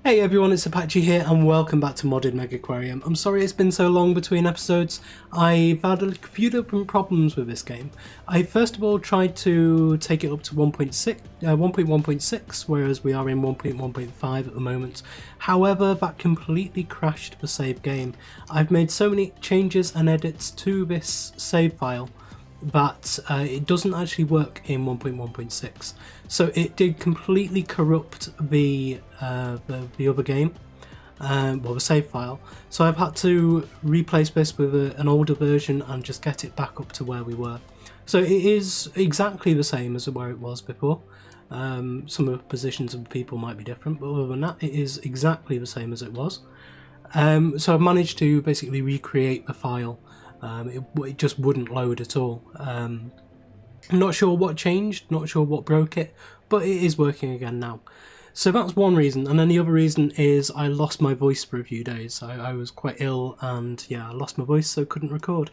Hey everyone, it's Apache here and welcome back to Modded Megaquarium. I'm sorry it's been so long between episodes. I've had a few different problems with this game. I first of all tried to take it up to 1.1.6, whereas we are in 1.1.5 at the moment. However, that completely crashed the save game. I've made so many changes and edits to this save file that it doesn't actually work in 1.1.6. So it did completely corrupt the other game, well, the save file. So I've had to replace this with an older version and just get it back up to where we were. So it is exactly the same as where it was before. Some of the positions of the people might be different, but other than that, it is exactly the same as it was. So I've managed to basically recreate the file. It just wouldn't load at all. I'm not sure what changed, not sure what broke it, but it is working again now. So that's one reason, and then the other reason is I lost my voice for a few days. I was quite ill and yeah, I lost my voice, so couldn't record.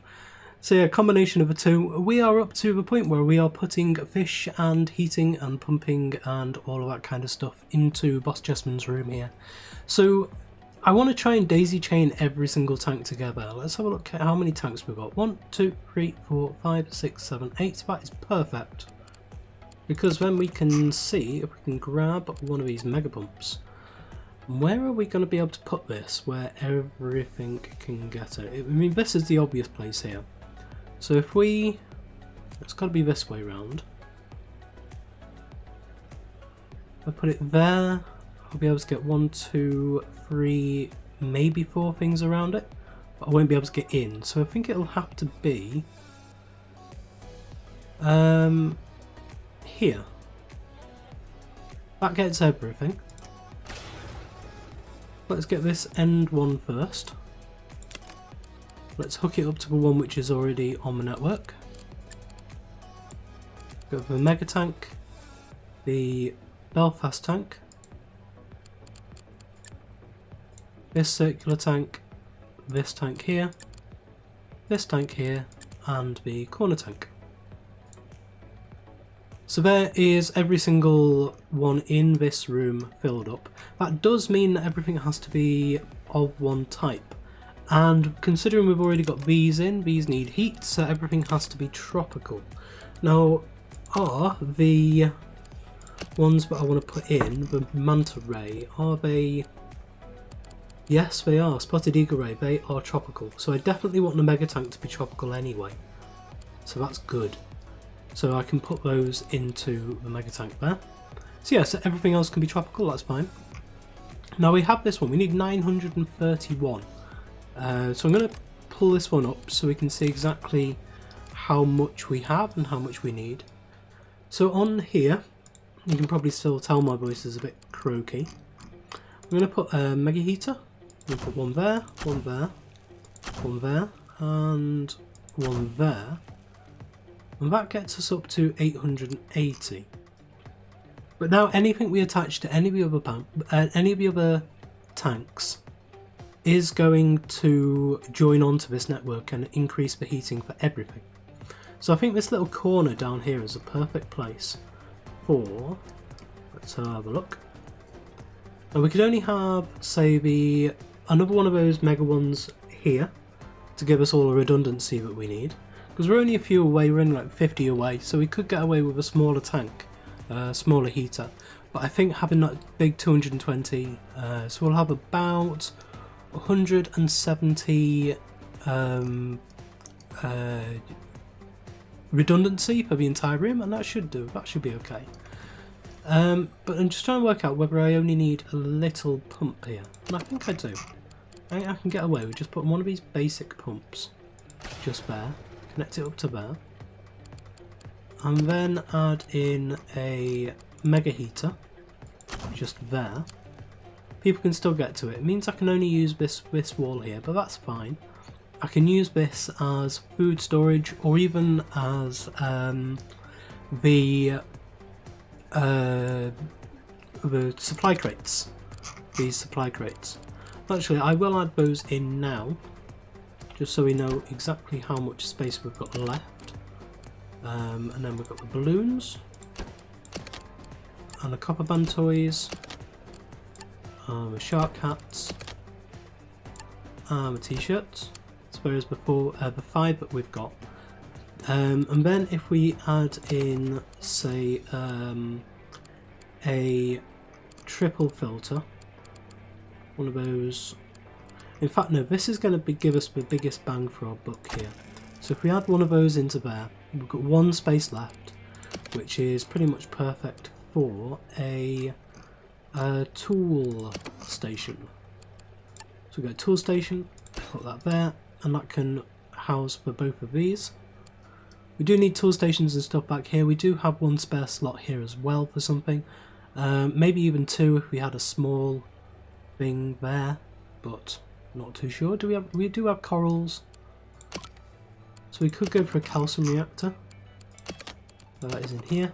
So yeah, combination of the two, we are up to the point where we are putting fish and heating and pumping and all of that kind of stuff into Bosjesman's room here. So I want to try and daisy chain every single tank together. Let's have a look at how many tanks we've got. 1, 2, 3, 4, 5, 6, 7, 8. That is perfect. Because then we can see if we can grab one of these mega pumps. Where are we going to be able to put this where everything can get it? I mean, this is the obvious place here. So if we... it's got to be this way round. If I put it there, I'll be able to get 1, 2, 3, maybe 4 things around it, but I won't be able to get in. So I think it'll have to be here. That gets everything. Let's get this end one first. Let's hook it up to the one which is already on the network. Go for the mega tank, the Belfast tank, this circular tank, this tank here, and the corner tank. So there is every single one in this room filled up. That does mean that everything has to be of one type. And considering we've already got these in, these need heat, so everything has to be tropical. Now, are the ones that I want to put in, the manta ray, are they... yes, they are. Spotted eagle ray, they are tropical. So I definitely want the mega tank to be tropical anyway. So that's good. So I can put those into the mega tank there. So yeah, so everything else can be tropical, that's fine. Now we have this one, we need 931. So I'm going to pull this one up so we can see exactly how much we have and how much we need. So on here, you can probably still tell my voice is a bit croaky. I'm going to put a mega heater. I'm going to put one there, one there, one there, and one there. And that gets us up to 880. But now anything we attach to any of the other tanks is going to join onto this network and increase the heating for everything. So I think this little corner down here is a perfect place for... let's have a look. And we could only have, say, another one of those mega ones here to give us all the redundancy that we need. Because we're only a few away, we're only like 50 away, so we could get away with a smaller tank, smaller heater. But I think having that big 220, so we'll have about 170 redundancy for the entire room, and that should do, that should be okay. But I'm just trying to work out whether I only need a little pump here, and I think I do. I think I can get away with just putting one of these basic pumps just there. Connect it up to there, and then add in a mega heater just there. People can still get to it. It means I can only use this wall here, but that's fine. I can use this as food storage or even as the supply crates. These supply crates. Actually, I will add those in now, just so we know exactly how much space we've got left. And then we've got the balloons and the copper band toys shark hats, a t-shirt. Whereas before the 5 that we've got. And then if we add in, say, a triple filter, one of those. In fact, no, this is going to give us the biggest bang for our buck here. So if we add one of those into there, we've got one space left, which is pretty much perfect for a tool station. So we go tool station, put that there, and that can house for both of these. We do need tool stations and stuff back here. We do have one spare slot here as well for something. Maybe even 2 if we had a small thing there, but not too sure. We do have corals. So we could go for a calcium reactor. That is in here.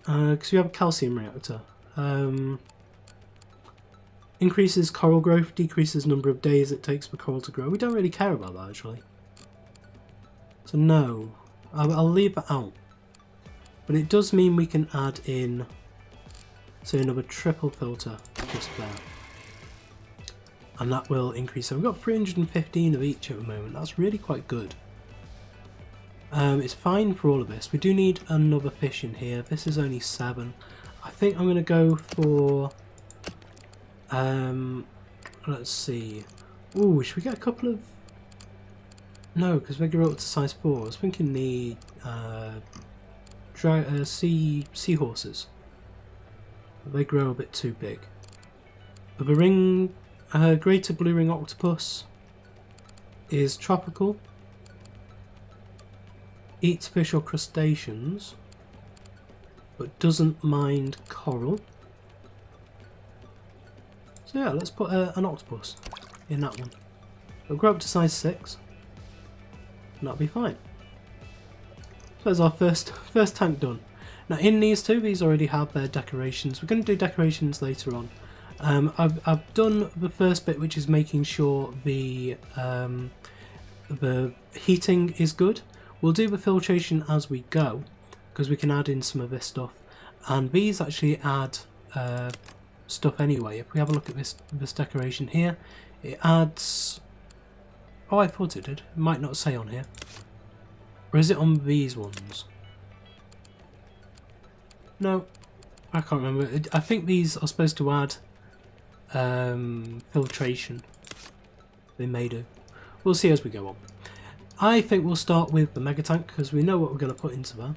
Because we have a calcium reactor. Increases coral growth, decreases number of days it takes for coral to grow. We don't really care about that actually. So no, I'll leave that out. But it does mean we can add in, say, another triple filter just there. And that will increase. So we've got 315 of each at the moment. That's really quite good. It's fine for all of this. We do need another fish in here. This is only 7. I think I'm going to go for... let's see. Ooh, should we get a couple of... No, because they grow up to size 4. I was thinking the seahorses. They grow a bit too big. But the ring, greater blue ring octopus is tropical. Eats fish or crustaceans, but doesn't mind coral. So yeah, let's put an octopus in that one. It'll grow up to size 6, and that'll be fine. So there's our first tank done. Now in these two, these already have their decorations. We're going to do decorations later on. I've done the first bit, which is making sure the heating is good. We'll do the filtration as we go, because we can add in some of this stuff. And these actually add stuff anyway. If we have a look at this decoration here, it adds... Oh, I thought it did. It might not say on here. Or is it on these ones? No, I can't remember. I think these are supposed to add filtration. They may do. We'll see as we go on. I think we'll start with the mega tank because we know what we're going to put into there.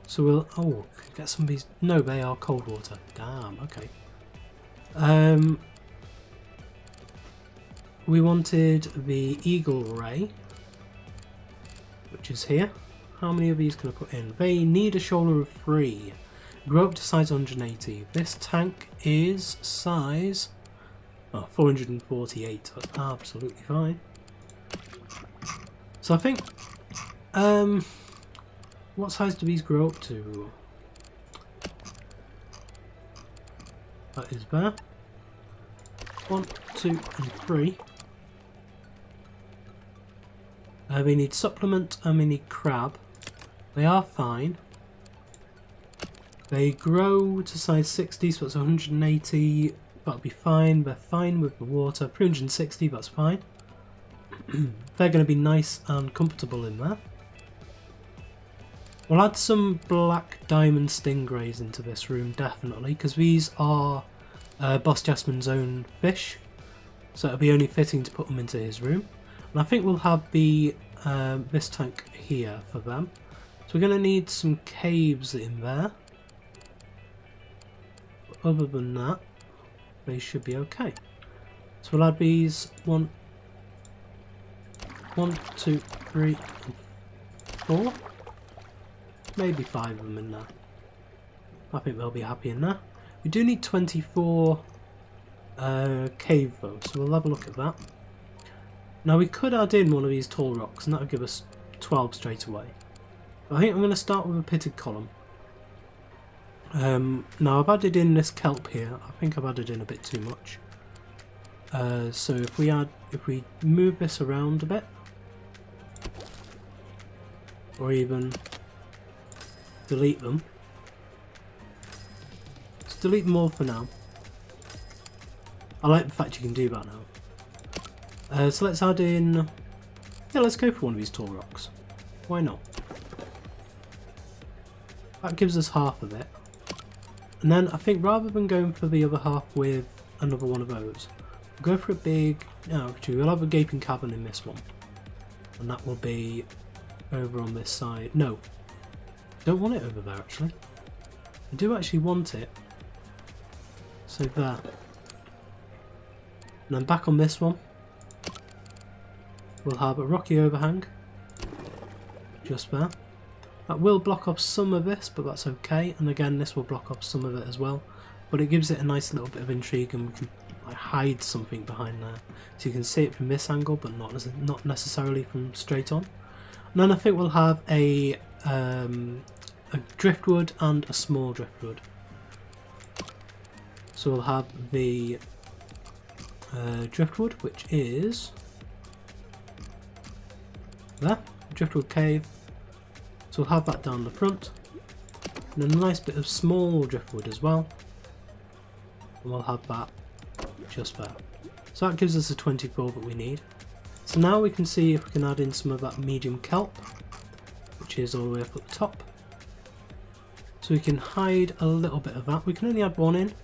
So we'll... Oh, get some of these... No, they are cold water. Damn, okay. We wanted the eagle ray, which is here. How many of these can I put in? They need a shoulder of 3. Grow up to size 180. This tank is size 448. That's absolutely fine. So I think, what size do these grow up to? That is there. 1, 2, and 3. We need supplement and we need crab. They are fine. They grow to size 60, so it's 180. That'll be fine. They're fine with the water. 360, that's fine. They're going to be nice and comfortable in there. We'll add some black diamond stingrays into this room, definitely, because these are Bosjesman's own fish, so it'll be only fitting to put them into his room. And I think we'll have the this tank here for them. So we're going to need some caves in there. But other than that, they should be okay. So we'll add these 1, 2, 3, and 4. Maybe 5 of them in there. I think they'll be happy in there. We do need 24 cave though, so we'll have a look at that. Now we could add in one of these tall rocks and that would give us 12 straight away. But I think I'm going to start with a pitted column. Now I've added in this kelp here. I think I've added in a bit too much. So if we move this around a bit, or even delete them, delete them all for now. I like the fact you can do that now. So let's add in... Yeah, let's go for one of these tall rocks. Why not? That gives us half of it. And then I think rather than going for the other half with another one of those, we'll go for a big... No, actually we'll have a gaping cavern in this one. And that will be over on this side. No, don't want it over there actually. I do actually want it. So there. And then back on this one, we'll have a rocky overhang. Just there. That will block off some of this, but that's okay. And again, this will block off some of it as well. But it gives it a nice little bit of intrigue, and we can like hide something behind there. So you can see it from this angle, but not necessarily from straight on. And then I think we'll have a driftwood and a small driftwood. So we'll have the driftwood, which is there, driftwood cave. So we'll have that down the front, and then a nice bit of small driftwood as well, and we'll have that just there. So that gives us the 24 that we need. So now we can see if we can add in some of that medium kelp, which is all the way up at the top. So we can hide a little bit of that. We can only add one in.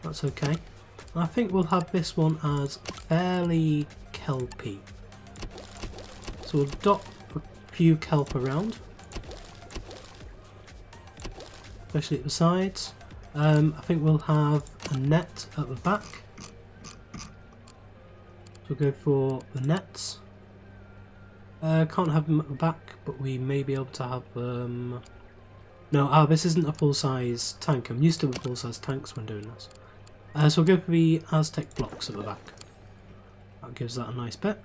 That's okay. And I think we'll have this one as fairly kelpy. So we'll dot a few kelp around, especially at the sides. I think we'll have a net at the back. So we'll go for the nets. Can't have them at the back, but we may be able to have them... No, this isn't a full-size tank. I'm used to the full-size tanks when doing this. So we'll go for the Aztec blocks at the back. That gives that a nice bit.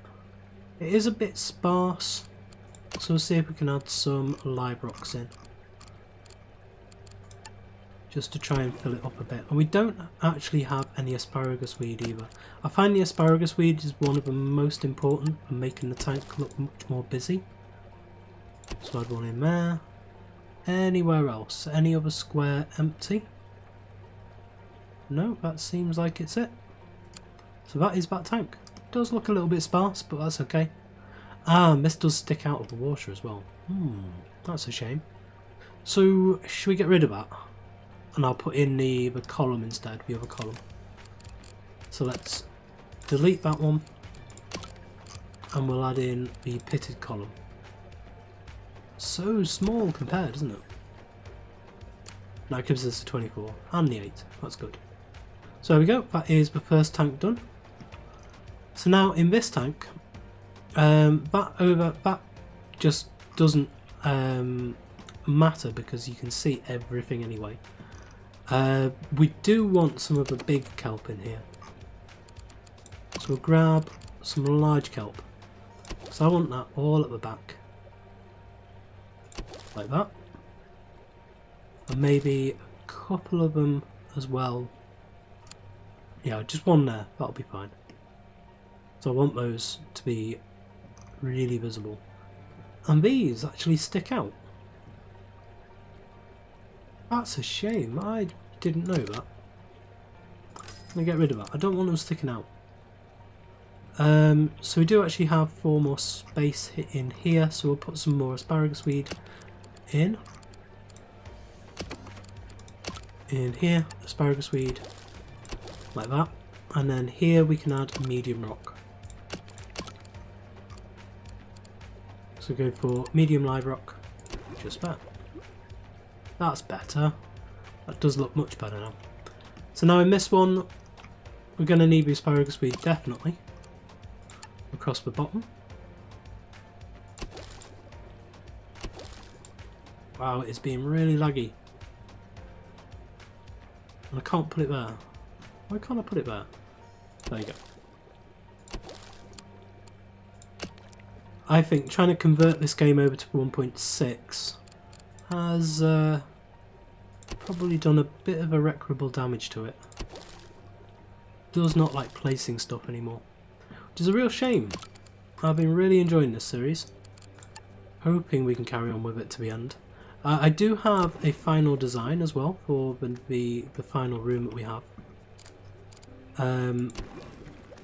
It is a bit sparse, so we'll see if we can add some live rocks in, just to try and fill it up a bit. And we don't actually have any asparagus weed either. I find the asparagus weed is one of the most important for making the tank look much more busy. So add one in there. Anywhere else? Any other square empty? No, that seems like it's it. So that is that tank. It does look a little bit sparse, but that's okay. And this does stick out of the water as well. That's a shame. So should we get rid of that? And I'll put in the column instead, the other column. So let's delete that one, and we'll add in the pitted column. So small compared, isn't it? That gives us the 24 and the 8. That's good. So there we go. That is the first tank done. So now in this tank, that just doesn't matter because you can see everything anyway. We do want some of the big kelp in here. So we'll grab some large kelp. So I want that all at the back. Like that. And maybe a couple of them as well. Yeah, just one there, that'll be fine. So I want those to be really visible. And these actually stick out. That's a shame, I didn't know that. I'm going to get rid of that, I don't want them sticking out. So we do actually have 4 more space in here, so we'll put some more asparagus weed in. In here, asparagus weed, like that. And then here we can add a medium rock. So go for medium live rock, just that. That's better. That does look much better now. So now in this one, we're going to need the asparagus weed definitely across the bottom. Wow, it's being really laggy. And I can't put it there. Why can't I put it there? There you go. I think trying to convert this game over to 1.6 has probably done a bit of irreparable damage to it. Does not like placing stuff anymore, which is a real shame. I've been really enjoying this series, hoping we can carry on with it to the end. I do have a final design as well for the final room that we have,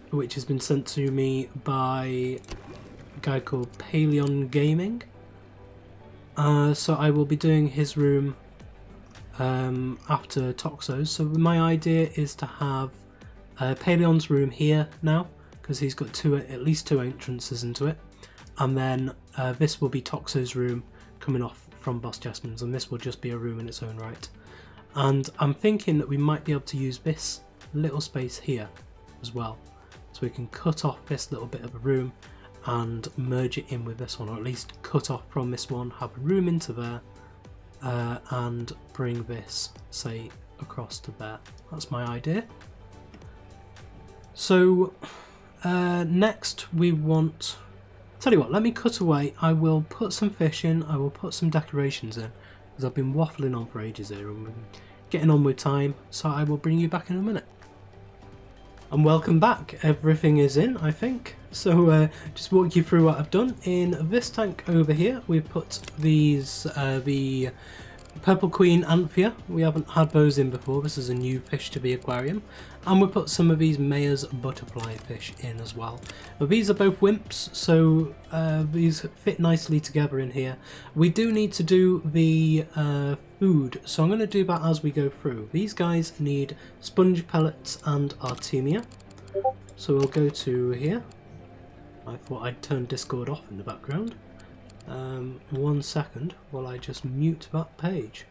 which has been sent to me by a guy called Paleon Gaming. So I will be doing his room after Toxo's. So my idea is to have Paleon's room here now, because he's got at least two entrances into it, and then this will be Toxo's room coming off from Bosjesman's, and this will just be a room in its own right. And I'm thinking that we might be able to use this little space here as well, so we can cut off this little bit of a room and merge it in with this one, or at least cut off from this one, have a room into there, and bring this, say, across to there. That's my idea. So next we want, tell you what, let me cut away. I will put some fish in, I will put some decorations in, because I've been waffling on for ages here and we're getting on with time, so I will bring you back in a minute. And welcome back. Everything is in, I think. So just walk you through what I've done. In this tank over here, we've put these, the Purple Queen Anthea. We haven't had those in before. This is a new fish to the aquarium. And we put some of these Mayor's butterfly fish in as well. But these are both wimps, so these fit nicely together in here. We do need to do the food, so I'm going to do that as we go through. These guys need sponge pellets and Artemia. So we'll go to here. I thought I'd turn Discord off in the background. 1 second while I just mute that page.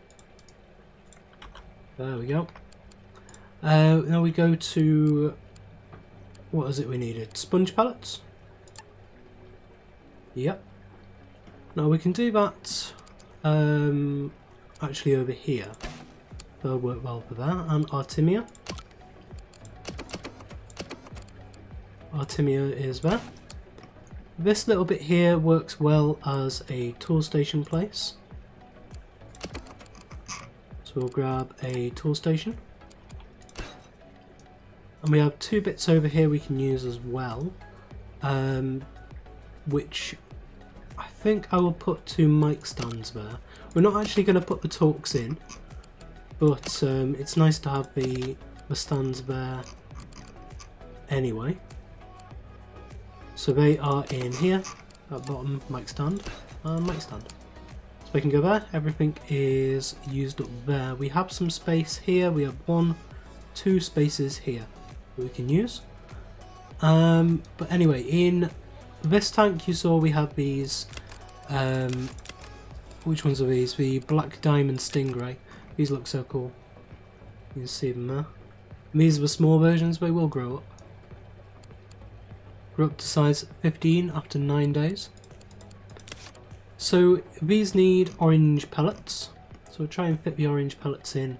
There we go. Now we go to, what is it we needed? Sponge pellets? Yep. Now we can do that actually over here. That'll work well for that. And Artemia. Artemia is there. This little bit here works well as a tool station place. So we'll grab a tool station. And we have two bits over here we can use as well, which I think I will put two mic stands there. We're not actually going to put the talks in, but it's nice to have the stands there anyway. So they are in here, at bottom, mic stand, and mic stand. So we can go there, everything is used up there. We have some space here, we have 1, 2 spaces here that we can use. But anyway, in this tank you saw we have these, which ones are these? The Black Diamond Stingray. These look so cool. You can see them there. And these are the small versions, they will grow up. Up to size 15 after 9 days. So these need orange pellets, so we'll try and fit the orange pellets in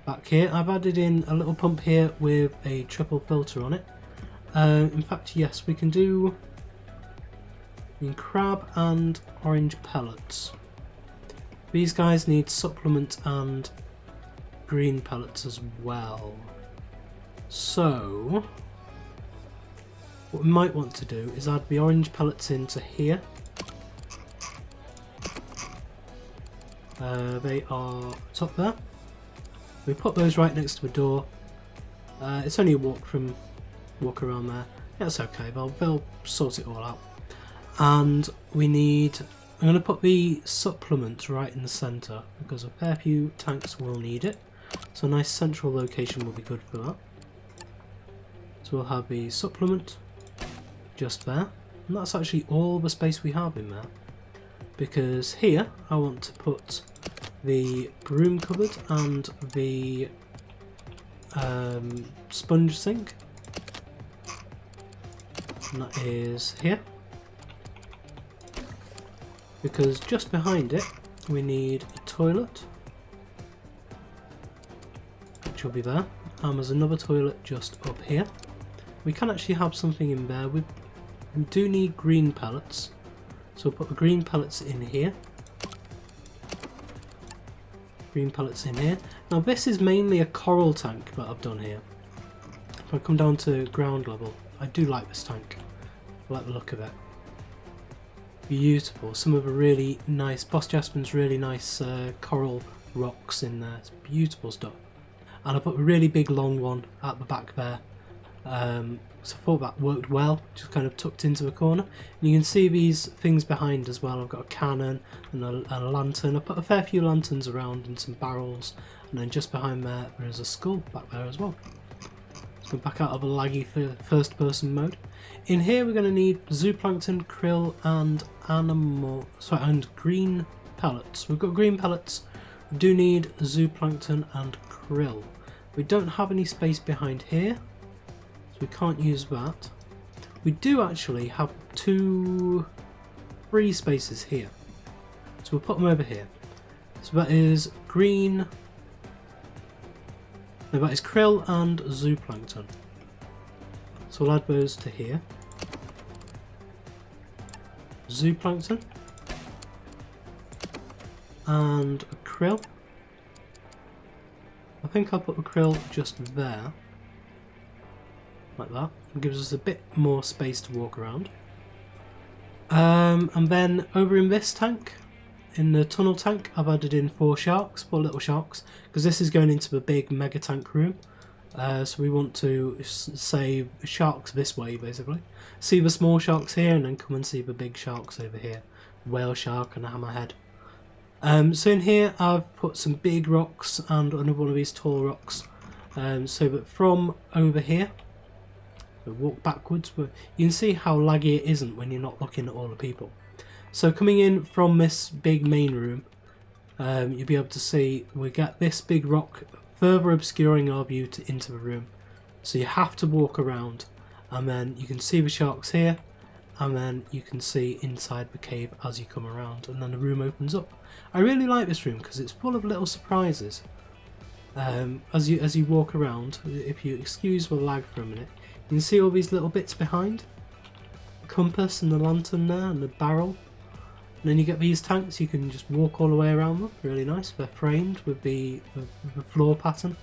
back here. I've added in a little pump here with a triple filter on it. In fact, yes, we can do crab and orange pellets. These guys need supplement and green pellets as well. So what we might want to do is add the orange pellets into here. They are top there. We put those right next to the door. It's only a walk around there. That's okay, they'll sort it all out. And we need, I'm going to put the supplement right in the centre because a fair few tanks will need it. So a nice central location will be good for that. So we'll have the supplement just there, and that's actually all the space we have in there, because here I want to put the broom cupboard and the sponge sink, and that is here, because just behind it we need a toilet, which will be there, and there's another toilet just up here. We can actually have something in there. We do need green pellets, so we'll put the green pellets in here. Green pellets in here. Now this is mainly a coral tank that I've done here. If I come down to ground level, I do like this tank. I like the look of it. beautiful. Some of the really nice, Bosjesman's really nice coral rocks in there. It's beautiful stuff. And I put a really big long one at the back there. So I thought that worked well, just kind of tucked into a corner. And you can see these things behind as well. I've got a cannon and a lantern. I put a fair few lanterns around and some barrels. And then just behind there is a skull back there as well. So back out of a laggy first person mode. In here we're going to need zooplankton, krill and and green pellets. We've got green pellets. We do need zooplankton and krill. We don't have any space behind here, so we can't use that. We do actually have three spaces here, so we'll put them over here. So that is green, no, that is krill and zooplankton. So we'll add those to here. Zooplankton and a krill. I think I'll put the krill just there, like that. It gives us a bit more space to walk around. And then over in this tank, in the tunnel tank, I've added in 4 little sharks, because this is going into the big mega tank room. So we want to save sharks this way, basically. See the small sharks here, and then come and see the big sharks over here. Whale shark and a hammerhead. So in here I've put some big rocks and another one of these tall rocks, so that from over here, we walk backwards, but you can see how laggy it isn't when you're not looking at all the people. So coming in from this big main room, you'll be able to see we get this big rock further obscuring our view into the room. So you have to walk around, and then you can see the sharks here, and then you can see inside the cave as you come around, and then the room opens up. I really like this room because it's full of little surprises. As you walk around, if you excuse the lag for a minute, you can see all these little bits behind. The compass and the lantern there and the barrel. And then you get these tanks, you can just walk all the way around them, really nice. They're framed with the floor pattern.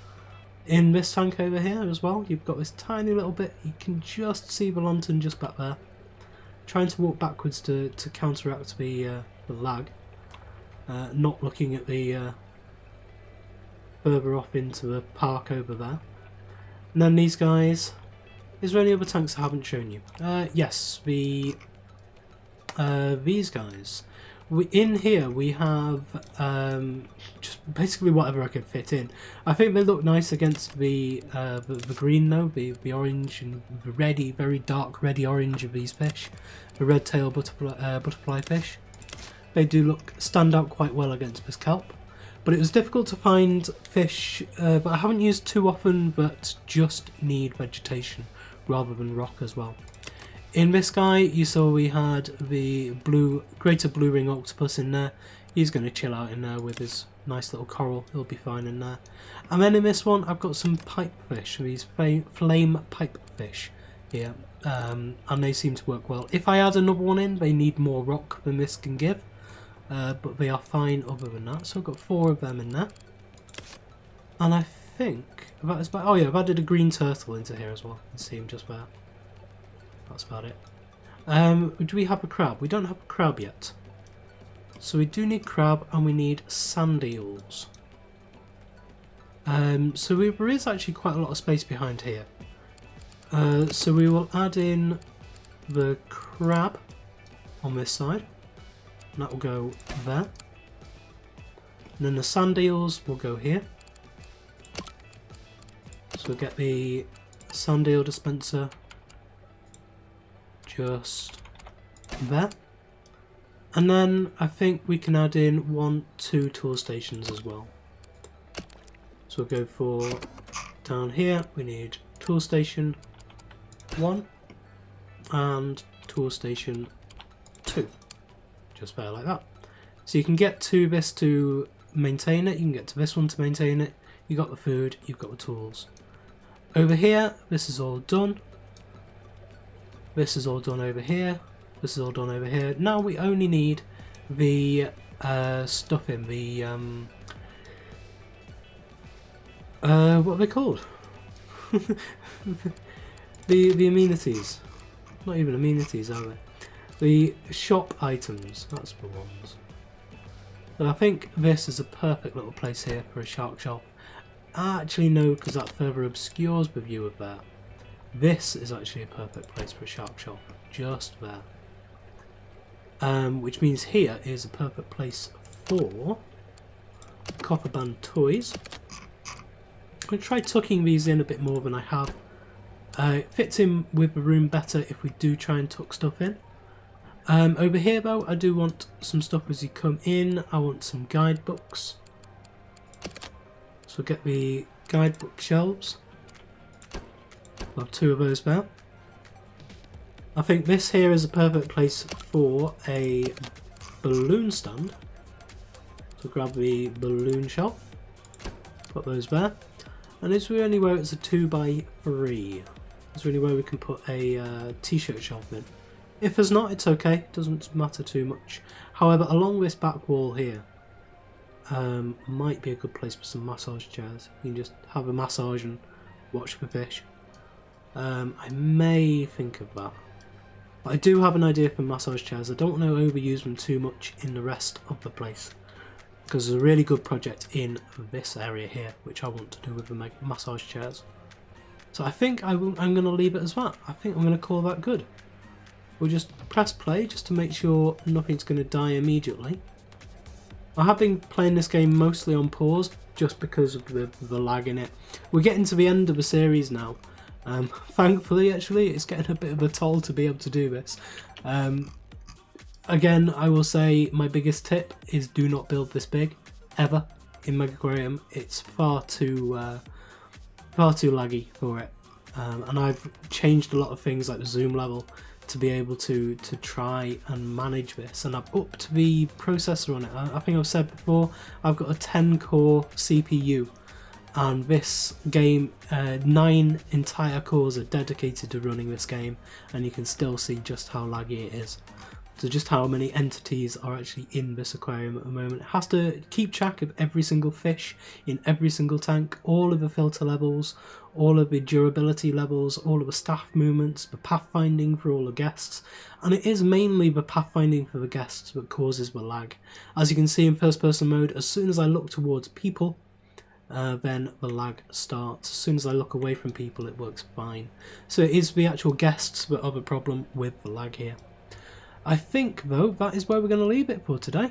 In this tank over here as well, you've got this tiny little bit, you can just see the lantern just back there. Trying to walk backwards to counteract the lag, not looking at the further off into the park over there. And then these guys, is there any other tanks I haven't shown you? Yes, these guys. In here we have just basically whatever I could fit in. I think they look nice against the green though, the orange and the reddy, very dark reddy orange of these fish, the red tail butterfly fish. They do stand out quite well against this kelp. But it was difficult to find fish that I haven't used too often, but just need vegetation rather than rock as well. In this guy, you saw we had the greater blue ring octopus in there. He's going to chill out in there with his nice little coral. He'll be fine in there. And then in this one, I've got some pipefish, these flame pipefish here, and they seem to work well. If I add another one in, they need more rock than this can give, but they are fine other than that. So I've got 4 of them in there. And I think that is about. Oh yeah, I've added a green turtle into here as well. You can see him just there. That's about it. Do we have a crab? We don't have a crab yet. So we do need crab and we need sand eels. So there is actually quite a lot of space behind here. So we will add in the crab on this side. And that will go there. And then the sand eels will go here. So we'll get the sand eel dispenser just there. And then I think we can add in 2 tool stations as well. So we'll go for down here, we need tool station 1 and tool station 2. Just there like that. So you can get to this to maintain it, you can get to this one to maintain it. You've got the food, you've got the tools. Over here, this is all done. This is all done over here. This is all done over here. Now we only need the stuff in the what are they called? the amenities. Not even amenities, are they? The shop items, that's the ones. And I think this is a perfect little place here for a shark shop. Actually no, because that further obscures the view of that. This is actually a perfect place for a shark shop, just there. Which means here is a perfect place for copper band toys. I'm going to try tucking these in a bit more than I have. It fits in with the room better if we do try and tuck stuff in. Over here though, I do want some stuff as you come in. I want some guidebooks. So get the guidebook shelves. I'll have 2 of those there. I think this here is a perfect place for a balloon stand. So grab the balloon shelf. Put those there. And is there anywhere it's a 2x3? Is there anywhere we can put a t-shirt shelf in? If there's not, it's okay. It doesn't matter too much. However, along this back wall here, might be a good place for some massage chairs. You can just have a massage and watch the fish. I may think of that. But I do have an idea for massage chairs. I don't want to overuse them too much in the rest of the place, because there's a really good project in this area here which I want to do with the massage chairs. So I think I'm going to leave it as that. I think I'm going to call that good. We'll just press play just to make sure nothing's going to die immediately. I have been playing this game mostly on pause just because of the lag in it. We're getting to the end of the series now. Thankfully, actually, it's getting a bit of a toll to be able to do this. Again, I will say my biggest tip is do not build this big, ever, in Megaquarium. It's far too laggy for it. And I've changed a lot of things like the zoom level to be able to try and manage this, and I've upped the processor on it. I think I've said before, I've got a 10-core CPU, and this game, 9 entire cores are dedicated to running this game, and you can still see just how laggy it is. So just how many entities are actually in this aquarium at the moment. It has to keep track of every single fish in every single tank, all of the filter levels, all of the durability levels, all of the staff movements, the pathfinding for all the guests, and it is mainly the pathfinding for the guests that causes the lag. As you can see in first person mode, as soon as I look towards people, then the lag starts. As soon as I look away from people, it works fine. So it is the actual guests that are the problem with the lag here. I think, though, that is where we're going to leave it for today.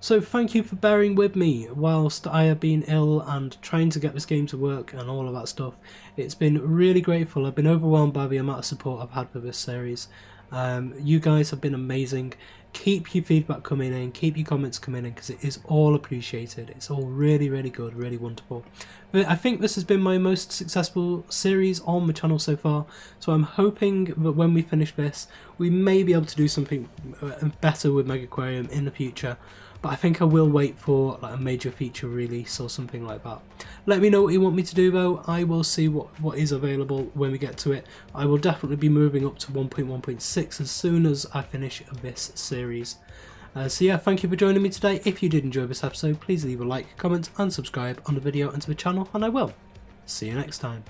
So thank you for bearing with me whilst I have been ill and trying to get this game to work and all of that stuff. It's been really grateful. I've been overwhelmed by the amount of support I've had for this series. You guys have been amazing. Keep your feedback coming in, keep your comments coming in, because it is all appreciated. It's all really, really good, really wonderful. But I think this has been my most successful series on the channel so far, so I'm hoping that when we finish this, we may be able to do something better with Megaquarium in the future. But I think I will wait for like a major feature release or something like that. Let me know what you want me to do though. I will see what is available when we get to it. I will definitely be moving up to 1.1.6 as soon as I finish this series. So yeah, thank you for joining me today. If you did enjoy this episode, please leave a like, comment and subscribe on the video and to the channel, and I will see you next time.